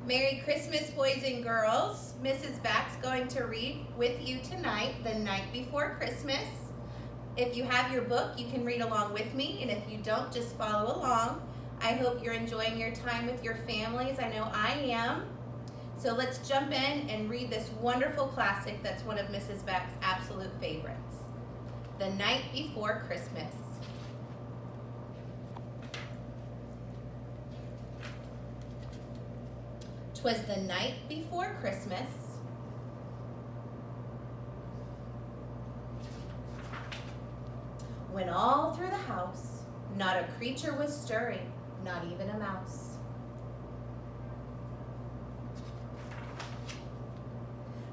Merry Christmas, boys and girls. Mrs. Back's going to read with you tonight, The Night Before Christmas. If you have your book, you can read along with me, and if you don't, just follow along. I hope you're enjoying your time with your families. I know I am. So let's jump in and read this wonderful classic that's one of Mrs. Back's absolute favorites, The Night Before Christmas. 'Twas the night before Christmas, when all through the house not a creature was stirring, not even a mouse.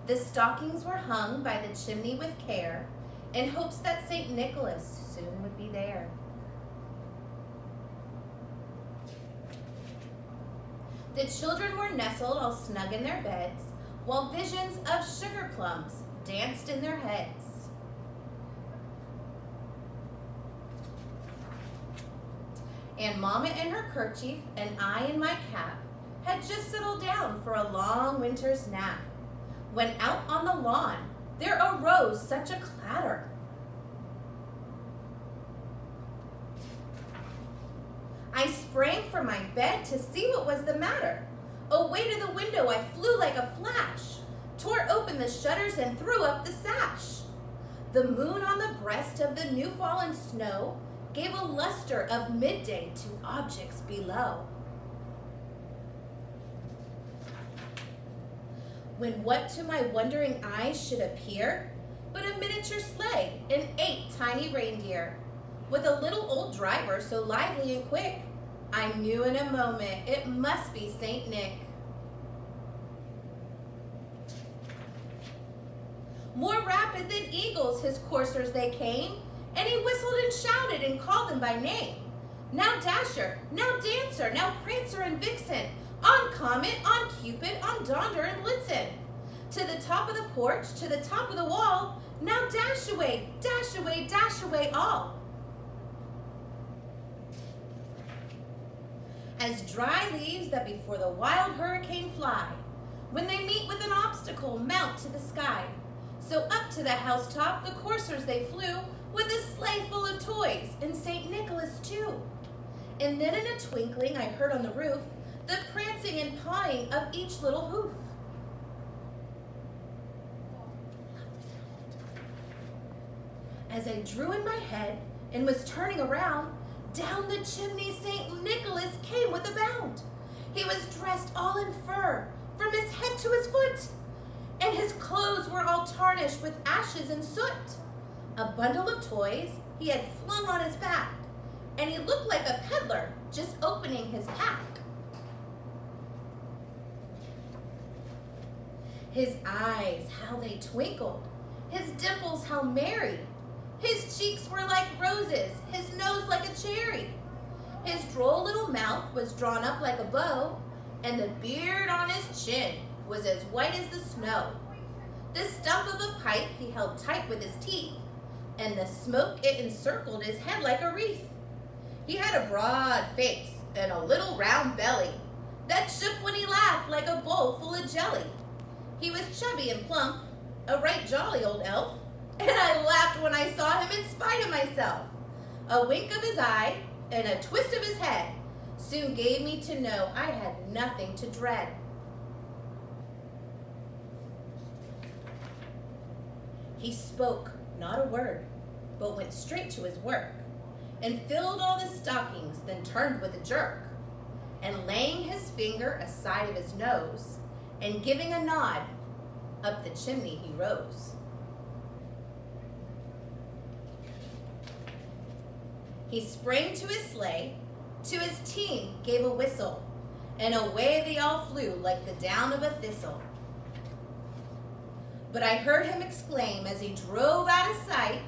The stockings were hung by the chimney with care, in hopes that St. Nicholas soon would be there. The children were nestled all snug in their beds, while visions of sugar plums danced in their heads. And Mama in her kerchief and I in my cap had just settled down for a long winter's nap, when out on the lawn there arose such a clatter. I sprang from my bed to see what was the matter. Away to the window I flew like a flash, tore open the shutters and threw up the sash. The moon on the breast of the new fallen snow gave a luster of midday to objects below. When what to my wondering eyes should appear but a miniature sleigh and 8 tiny reindeer, with a little old driver so lively and quick, I knew in a moment it must be St. Nick. More rapid than eagles his coursers they came, and he whistled and shouted and called them by name. Now Dasher, now Dancer, now Prancer and Vixen, on Comet, on Cupid, on Donder and Blitzen. To the top of the porch, to the top of the wall, now dash away, dash away, dash away all. As dry leaves that before the wild hurricane fly, when they meet with an obstacle, mount to the sky. So up to the housetop the coursers they flew, with a sleigh full of toys, and St. Nicholas too. And then in a twinkling I heard on the roof the prancing and pawing of each little hoof. As I drew in my head and was turning around, down the chimney St. Nicholas came with a bound. He was dressed all in fur, from his head to his foot, and his clothes were all tarnished with ashes and soot. A bundle of toys he had flung on his back, and he looked like a peddler just opening his pack. His eyes, how they twinkled, his dimples how merry. His cheeks were like roses, his nose like a cherry. His droll little mouth was drawn up like a bow, and the beard on his chin was as white as the snow. The stump of a pipe he held tight with his teeth, and the smoke it encircled his head like a wreath. He had a broad face and a little round belly that shook when he laughed like a bowl full of jelly. He was chubby and plump, a right jolly old elf, and I laughed when I saw him in spite of myself. A wink of his eye and a twist of his head soon gave me to know I had nothing to dread. He spoke not a word, but went straight to his work, and filled all the stockings, then turned with a jerk, and laying his finger aside of his nose, and giving a nod, up the chimney he rose. He sprang to his sleigh, to his team gave a whistle, and away they all flew like the down of a thistle. But I heard him exclaim as he drove out of sight,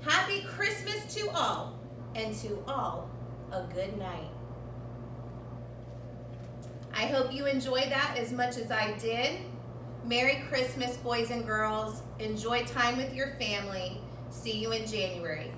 "Happy Christmas to all, and to all a good night." I hope you enjoyed that as much as I did. Merry Christmas, boys and girls. Enjoy time with your family. See you in January.